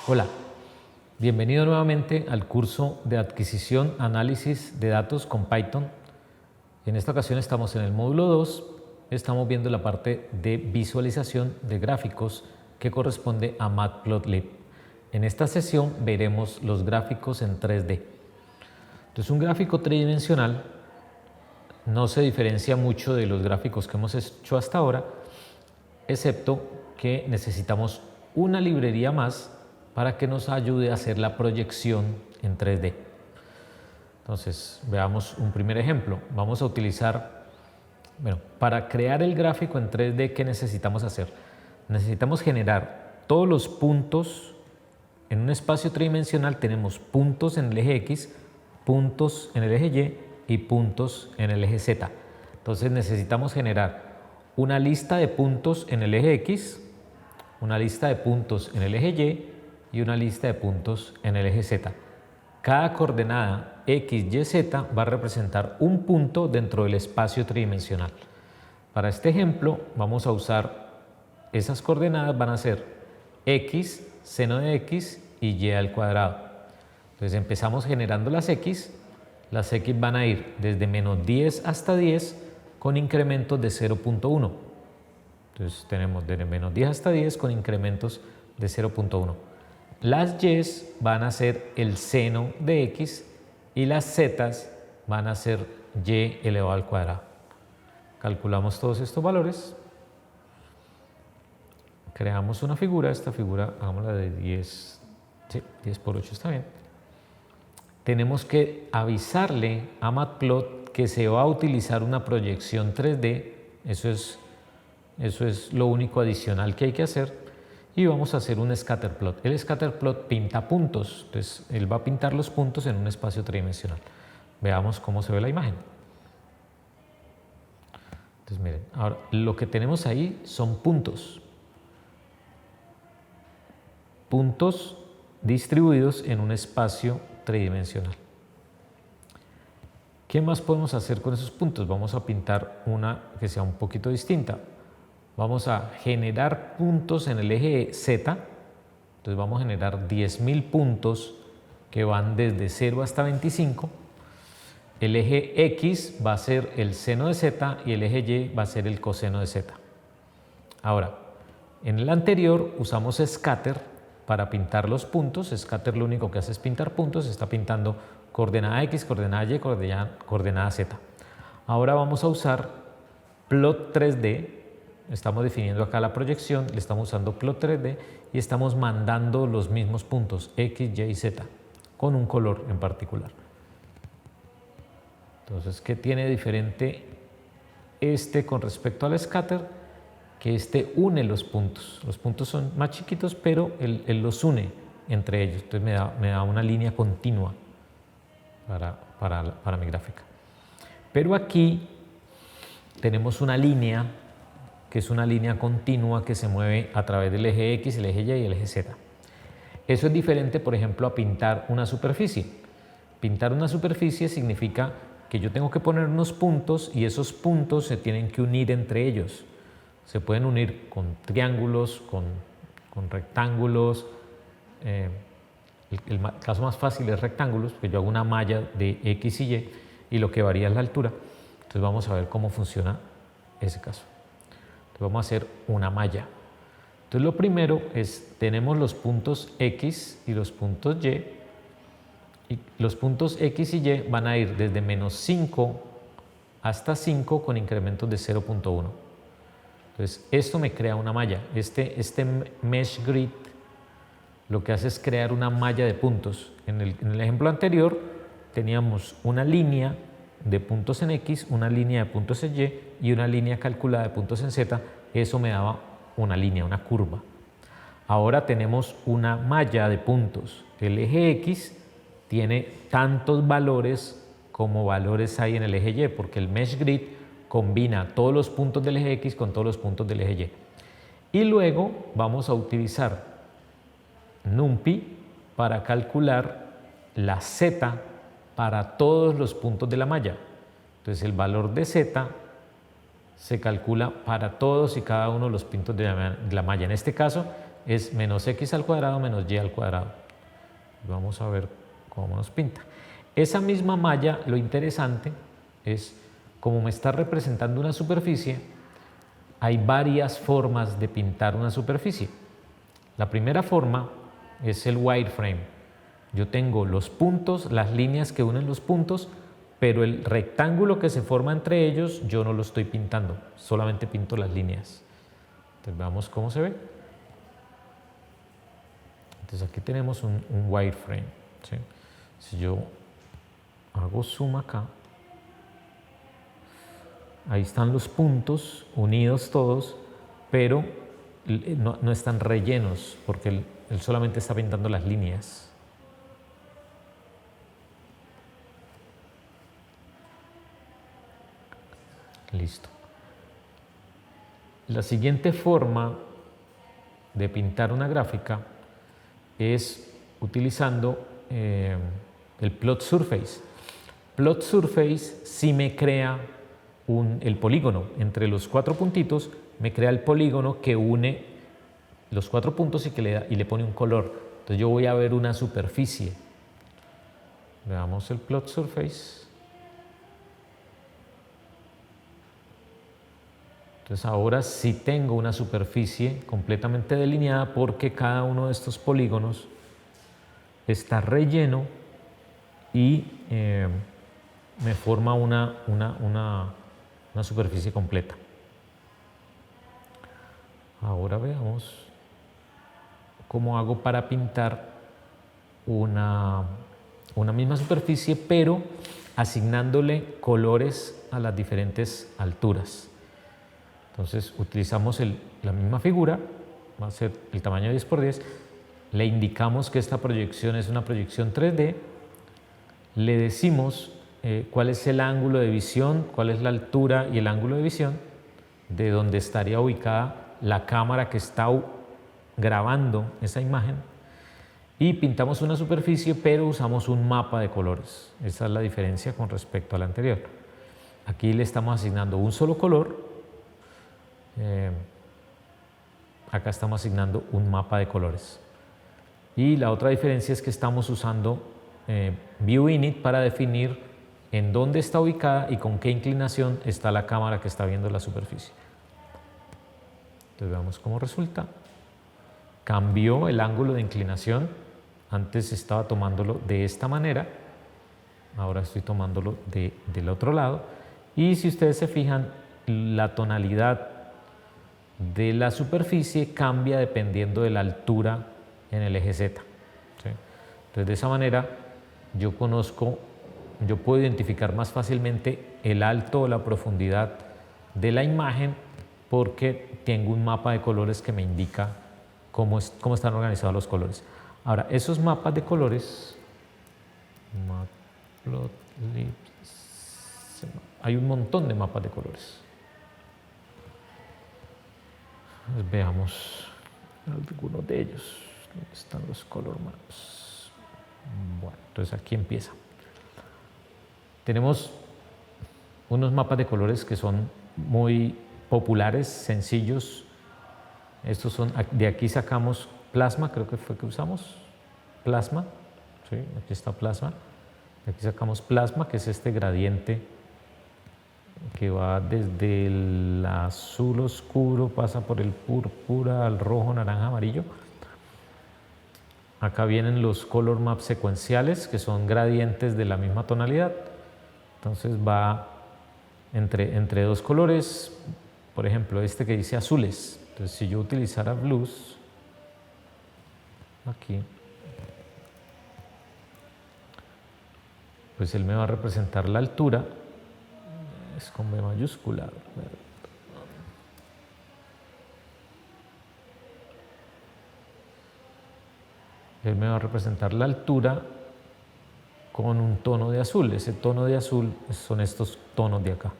Hola, bienvenido nuevamente al curso de adquisición, análisis de datos con Python. En esta ocasión estamos en el módulo 2, estamos viendo la parte de visualización de gráficos que corresponde a Matplotlib. En esta sesión veremos los gráficos en 3D. Entonces, un gráfico tridimensional no se diferencia mucho de los gráficos que hemos hecho hasta ahora, excepto que necesitamos una librería más para que nos ayude a hacer la proyección en 3D. Entonces, veamos un primer ejemplo. Vamos a utilizar, para crear el gráfico en 3D, ¿qué necesitamos hacer? Necesitamos generar todos los puntos en un espacio tridimensional. Tenemos puntos en el eje X, puntos en el eje Y y puntos en el eje Z. Entonces, necesitamos generar una lista de puntos en el eje X, una lista de puntos en el eje Y una lista de puntos en el eje Z. Cada coordenada X, Y, Z va a representar un punto dentro del espacio tridimensional. Para este ejemplo vamos a usar esas coordenadas, van a ser X, seno de X y Y al cuadrado. Entonces empezamos generando las X van a ir desde menos 10 hasta 10 con incrementos de 0.1. Entonces tenemos desde menos 10 hasta 10 con incrementos de 0.1. Las Y van a ser el seno de X y las Z van a ser Y elevado al cuadrado. Calculamos todos estos valores, creamos una figura. Esta figura hagámosla de 10, sí, 10 por 8 está bien. Tenemos que avisarle a Matplot que se va a utilizar una proyección 3D, eso es lo único adicional que hay que hacer. Y vamos a hacer un scatterplot. El scatterplot pinta puntos, entonces él va a pintar los puntos en un espacio tridimensional. Veamos cómo se ve la imagen. Entonces miren, ahora lo que tenemos ahí son puntos. Puntos distribuidos en un espacio tridimensional. ¿Qué más podemos hacer con esos puntos? Vamos a pintar una que sea un poquito distinta. Vamos a generar puntos en el eje Z, entonces vamos a generar 10.000 puntos que van desde 0 hasta 25. El eje X va a ser el seno de Z y el eje Y va a ser el coseno de Z. Ahora, en el anterior usamos scatter para pintar los puntos. Scatter lo único que hace es pintar puntos, está pintando coordenada X, coordenada Y, coordenada Z. Ahora vamos a usar plot 3D. Estamos definiendo acá la proyección, le estamos usando plot 3D y estamos mandando los mismos puntos X, Y y Z con un color en particular. Entonces, ¿qué tiene diferente este con respecto al scatter? Que este une los puntos. Los puntos son más chiquitos, pero él los une entre ellos. Entonces me da una línea continua para mi gráfica. Pero aquí tenemos una línea que es una línea continua que se mueve a través del eje X, el eje Y y el eje Z. Eso es diferente, por ejemplo, a pintar una superficie. Pintar una superficie significa que yo tengo que poner unos puntos y esos puntos se tienen que unir entre ellos. Se pueden unir con triángulos, con rectángulos. El caso más fácil es rectángulos, porque yo hago una malla de X y Y lo que varía es la altura. Entonces vamos a ver cómo funciona ese caso. Vamos a hacer una malla. Entonces lo primero es, tenemos los puntos X y los puntos Y los puntos X y Y van a ir desde menos 5 hasta 5 con incrementos de 0.1. Entonces esto me crea una malla. Este mesh grid lo que hace es crear una malla de puntos. En el ejemplo anterior teníamos una línea de puntos en X, una línea de puntos en Y y una línea calculada de puntos en Z. Eso me daba una línea, una curva. Ahora tenemos una malla de puntos. El eje X tiene tantos valores como valores hay en el eje Y, porque el mesh grid combina todos los puntos del eje X con todos los puntos del eje Y. Y luego vamos a utilizar NumPy para calcular la Z para todos los puntos de la malla. Entonces el valor de Z se calcula para todos y cada uno de los puntos de la malla. En este caso es menos x al cuadrado menos y al cuadrado. Vamos a ver cómo nos pinta. Esa misma malla, lo interesante es, como me está representando una superficie, hay varias formas de pintar una superficie. La primera forma es el wireframe. Yo tengo los puntos, las líneas que unen los puntos, pero el rectángulo que se forma entre ellos yo no lo estoy pintando, solamente pinto las líneas. Entonces veamos cómo se ve. Entonces aquí tenemos un wireframe, ¿sí? Si yo hago zoom acá, ahí están los puntos unidos todos, pero no están rellenos porque él solamente está pintando las líneas. Listo. La siguiente forma de pintar una gráfica es utilizando el plot surface. Plot surface sí me crea el polígono entre los 4 puntitos, me crea el polígono que une los 4 puntos y le pone un color. Entonces yo voy a ver una superficie. Veamos el plot surface. Entonces ahora sí tengo una superficie completamente delineada porque cada uno de estos polígonos está relleno y me forma una superficie completa. Ahora veamos cómo hago para pintar una misma superficie, pero asignándole colores a las diferentes alturas. Entonces utilizamos la misma figura, va a ser el tamaño 10 por 10, le indicamos que esta proyección es una proyección 3D, le decimos cuál es el ángulo de visión, cuál es la altura y el ángulo de visión de donde estaría ubicada la cámara que está grabando esa imagen, y pintamos una superficie, pero usamos un mapa de colores. Esa es la diferencia con respecto a la anterior. Aquí le estamos asignando un solo color. Acá estamos asignando un mapa de colores. Y la otra diferencia es que estamos usando ViewInit para definir en dónde está ubicada y con qué inclinación está la cámara que está viendo la superficie. Entonces veamos cómo resulta. Cambió el ángulo de inclinación. Antes estaba tomándolo de esta manera, ahora estoy tomándolo del otro lado. Y si ustedes se fijan, la tonalidad de la superficie cambia dependiendo de la altura en el eje Z. ¿Sí? Entonces de esa manera yo puedo identificar más fácilmente el alto o la profundidad de la imagen porque tengo un mapa de colores que me indica cómo están organizados los colores. Ahora, esos mapas de colores, hay un montón de mapas de colores. Veamos algunos de ellos. ¿Dónde están los color maps? Bueno, entonces aquí empieza. Tenemos unos mapas de colores que son muy populares, sencillos. Estos son, de aquí sacamos plasma, creo que fue que usamos plasma. Sí, aquí está plasma. De aquí sacamos plasma, que es este gradiente que va desde el azul oscuro, pasa por el púrpura al rojo, naranja, amarillo. Acá vienen los color maps secuenciales, que son gradientes de la misma tonalidad. Entonces va entre dos colores, por ejemplo este que dice azules. Entonces si yo utilizara blues, aquí, pues él me va a representar la altura, es con B mayúscula. Él me va a representar la altura con un tono de azul. Ese tono de azul son estos tonos de acá.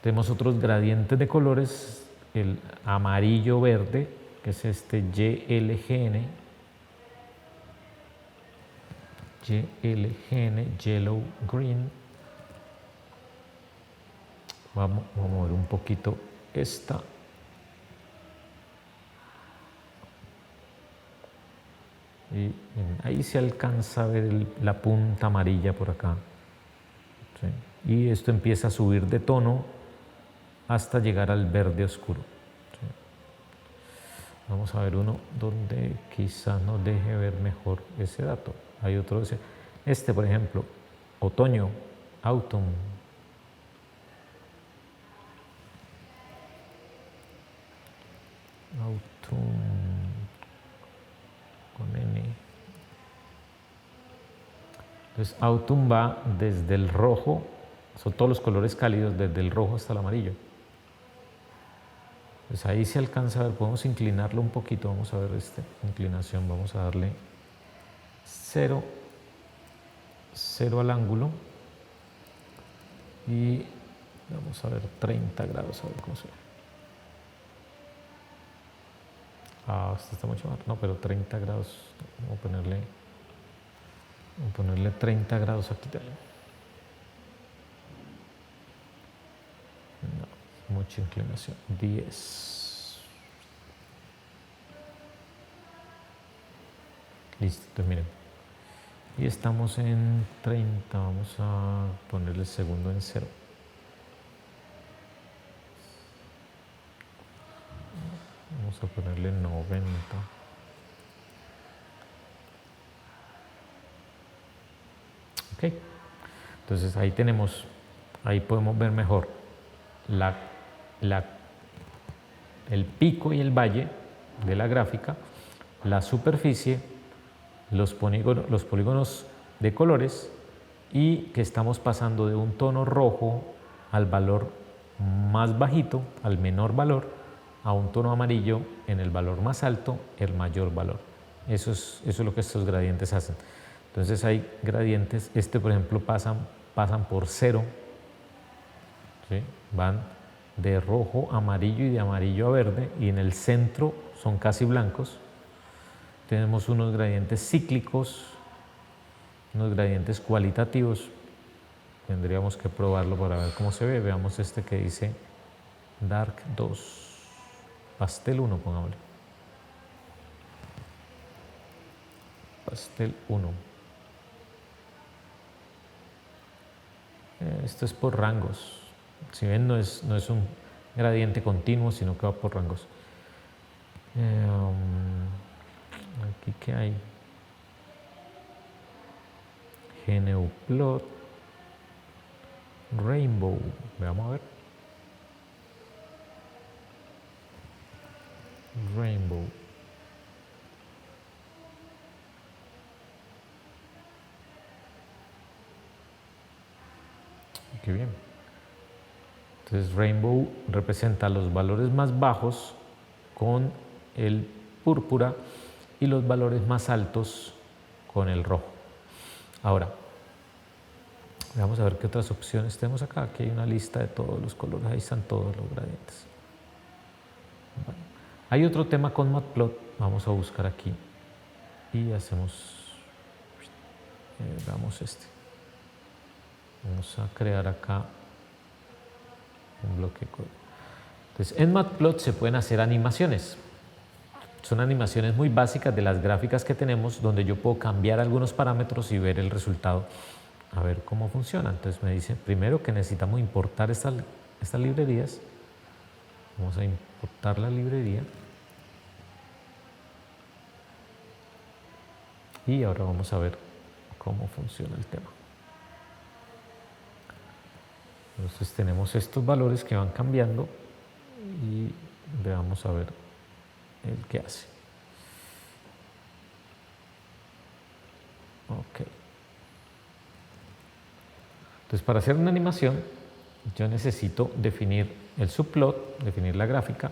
Tenemos otros gradientes de colores, el amarillo verde, que es este YLGN, yellow green. Vamos a mover un poquito esta Y ahí se alcanza a ver la punta amarilla por acá. ¿Sí? Y esto empieza a subir de tono hasta llegar al verde oscuro. ¿Sí? Vamos a ver uno donde quizás nos deje ver mejor ese dato. Hay otro, este por ejemplo, otoño, autumn. Autumn con N. Entonces autumn va desde el rojo, son todos los colores cálidos, desde el rojo hasta el amarillo. Pues ahí se alcanza a ver, podemos inclinarlo un poquito, vamos a ver esta inclinación, vamos a darle 0 al ángulo y vamos a ver 30 grados, a ver cómo se ve. Esto está mucho más, no, pero 30 grados, vamos a ponerle 30 grados aquí también. No, mucha inclinación, 10. Listo, entonces miren. Y estamos en 30, vamos a ponerle el segundo en 0. Vamos a ponerle 90. Ok, entonces ahí tenemos, ahí podemos ver mejor el pico y el valle de la gráfica, la superficie, los polígonos de colores y que estamos pasando de un tono rojo al valor más bajito, al menor valor, a un tono amarillo en el valor más alto, el mayor valor. Eso es lo que estos gradientes hacen. Entonces hay gradientes, por ejemplo pasan por 0, ¿sí? Van de rojo a amarillo y de amarillo a verde y en el centro son casi blancos. Tenemos unos gradientes cíclicos, unos gradientes cualitativos. Tendríamos que probarlo para ver cómo se ve. Veamos este que dice Dark 2, Pastel 1, pongámosle. Pastel 1. Esto es por rangos. Si ven, no es un gradiente continuo, sino que va por rangos. Aquí que hay GNU Plot, Rainbow, vamos a ver. Rainbow. Qué bien. Entonces Rainbow representa los valores más bajos con el púrpura y los valores más altos con el rojo. Ahora, vamos a ver qué otras opciones tenemos acá. Aquí hay una lista de todos los colores, ahí están todos los gradientes. Bueno, hay otro tema con Matplot, vamos a buscar aquí y hacemos, veamos este. Vamos a crear acá un bloque. Entonces, en Matplot se pueden hacer animaciones. Son animaciones muy básicas de las gráficas que tenemos, donde yo puedo cambiar algunos parámetros y ver el resultado, a ver cómo funciona. Entonces me dice primero que necesitamos importar estas librerías. Vamos a importar la librería. Y ahora vamos a ver cómo funciona el tema. Entonces tenemos estos valores que van cambiando y veamos a ver el que hace. Ok. Entonces para hacer una animación yo necesito definir el subplot, definir la gráfica.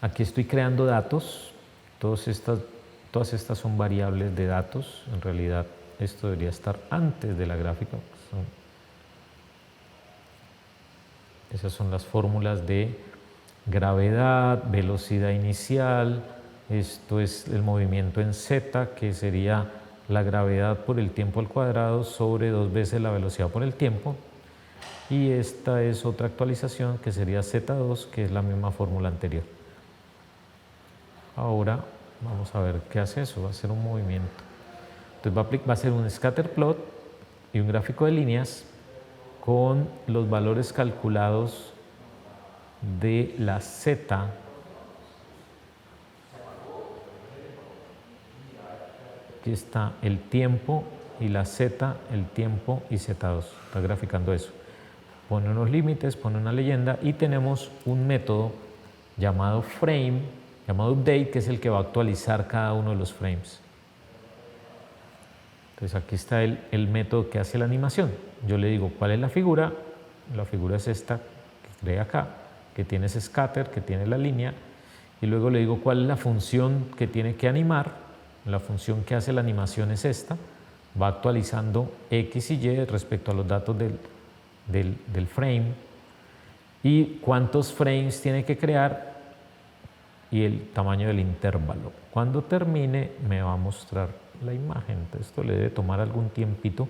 Aquí estoy creando datos. Todas estas son variables de datos. En realidad esto debería estar antes de la gráfica. Esas son las fórmulas de gravedad, velocidad inicial, esto es el movimiento en z, que sería la gravedad por el tiempo al cuadrado sobre 2 veces la velocidad por el tiempo. Y esta es otra actualización que sería z2, que es la misma fórmula anterior. Ahora Vamos a ver qué hace eso, va a ser un movimiento. Entonces va a ser un scatter plot y un gráfico de líneas con los valores calculados de la Z. Aquí está el tiempo y la Z, el tiempo y Z2. Está graficando eso. Pone unos límites, pone una leyenda y tenemos un método llamado frame, llamado update, que es el que va a actualizar cada uno de los frames. Entonces aquí está el método que hace la animación. Yo le digo cuál es la figura es esta que creé acá, que tiene ese scatter, que tiene la línea, y luego le digo cuál es la función que tiene que animar. La función que hace la animación es esta, va actualizando X y Y respecto a los datos del frame, y cuántos frames tiene que crear y el tamaño del intervalo. Cuando termine me va a mostrar la imagen. Entonces, esto le debe tomar algún tiempito.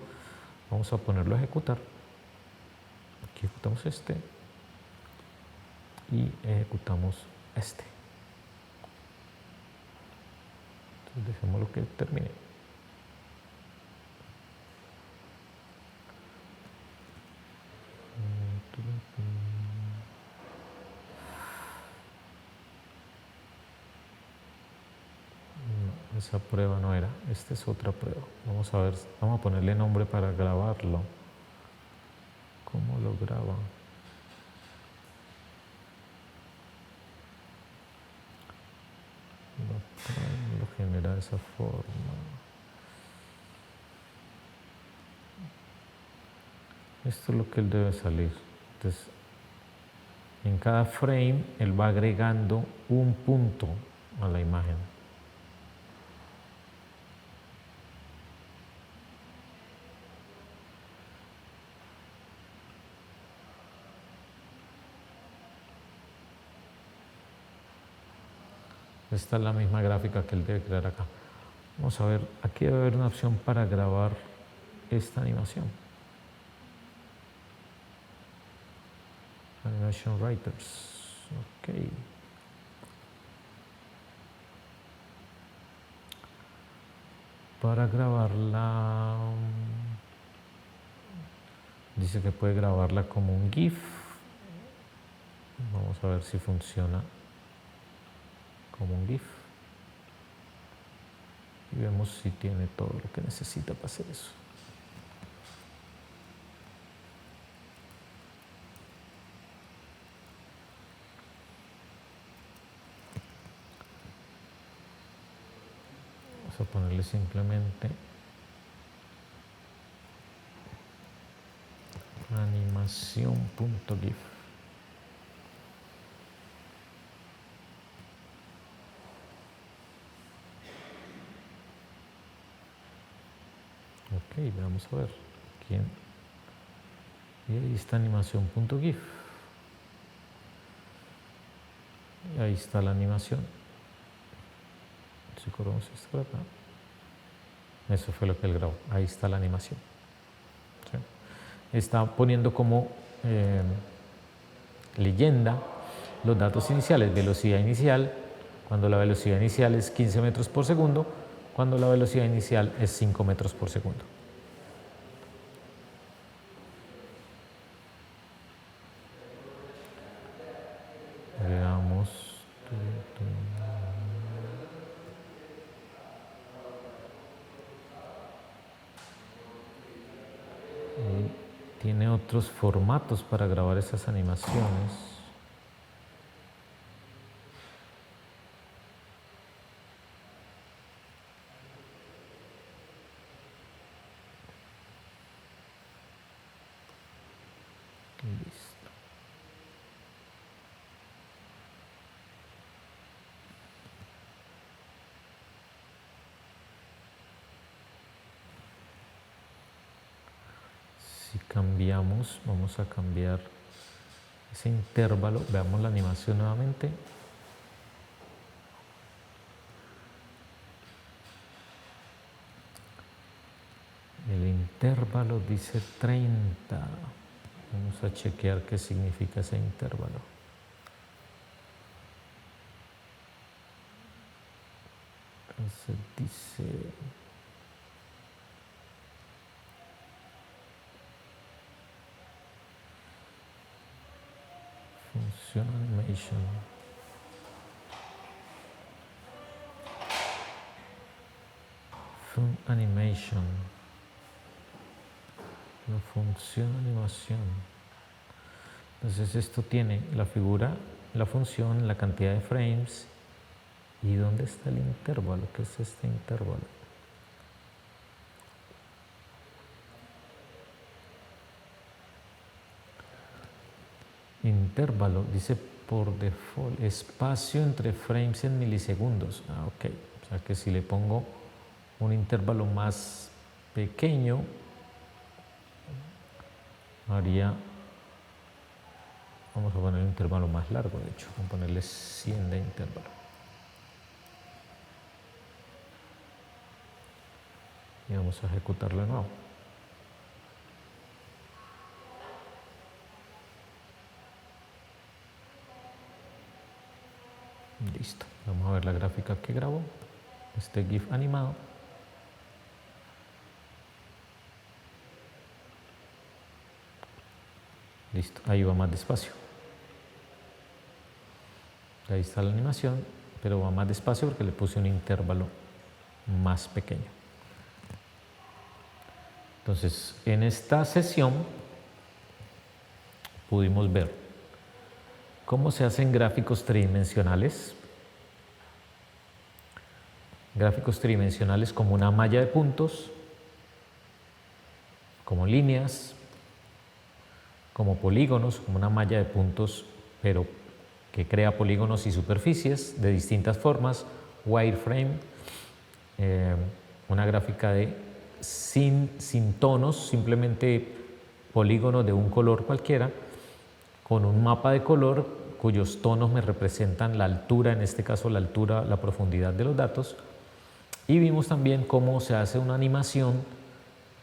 Vamos a ponerlo a ejecutar. Aquí ejecutamos este y ejecutamos este. Entonces, dejémoslo que termine. No, esa prueba no era, esta es otra prueba. Vamos a ver, vamos a ponerle nombre para grabarlo. ¿Cómo lo graba? Lo genera de esa forma. Esto es lo que él debe salir. Entonces, en cada frame él va agregando un punto a la imagen. Esta es la misma gráfica que él debe crear acá. Vamos a ver, aquí debe haber una opción para grabar esta animación. Animation Writers. Ok. Para grabarla, dice que puede grabarla como un GIF. Vamos a ver si funciona como un GIF. Y vemos si tiene todo lo que necesita para hacer eso. Vamos a ponerle simplemente animación.gif. Ok, vamos a ver. ¿Quién? Y ahí está animación.gif. Y ahí está la animación. Si corremos esto por acá. Eso fue lo que él grabó. Ahí está la animación. ¿Sí? Está poniendo como leyenda los datos iniciales. Velocidad inicial, cuando la velocidad inicial es 15 metros por segundo, cuando la velocidad inicial es 5 metros por segundo. Veamos. Tiene otros formatos para grabar esas animaciones. Listo. Si cambiamos, vamos a cambiar ese intervalo, veamos la animación nuevamente. El intervalo dice 30. Vamos a chequear qué significa ese intervalo. Se dice función animation. Animation, la función animación. Entonces esto tiene la figura, la función, la cantidad de frames y dónde está el intervalo. ¿Qué es este intervalo? Intervalo, dice por default, espacio entre frames en milisegundos. Ok, o sea que si le pongo un intervalo más pequeño, haría, vamos a poner un intervalo más largo, de hecho, vamos a ponerle 100 de intervalo. Y vamos a ejecutarlo de nuevo. Listo, vamos a ver la gráfica que grabó, este GIF animado. Listo, ahí va más despacio. Ahí está la animación, pero va más despacio porque le puse un intervalo más pequeño. Entonces, en esta sesión pudimos ver cómo se hacen gráficos tridimensionales. Gráficos tridimensionales como una malla de puntos, como líneas, como polígonos, como una malla de puntos, pero que crea polígonos y superficies de distintas formas, wireframe, una gráfica sin tonos, simplemente polígonos de un color cualquiera, con un mapa de color cuyos tonos me representan la altura, en este caso la altura, la profundidad de los datos, y vimos también cómo se hace una animación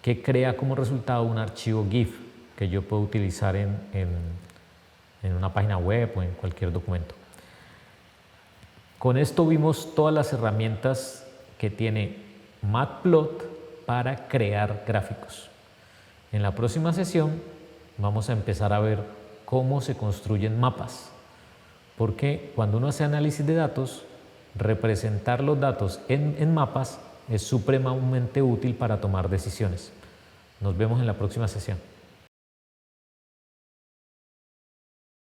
que crea como resultado un archivo GIF que yo puedo utilizar en una página web o en cualquier documento. Con esto vimos todas las herramientas que tiene Matplot para crear gráficos. En la próxima sesión vamos a empezar a ver cómo se construyen mapas, porque cuando uno hace análisis de datos, representar los datos en mapas es supremamente útil para tomar decisiones. Nos vemos en la próxima sesión.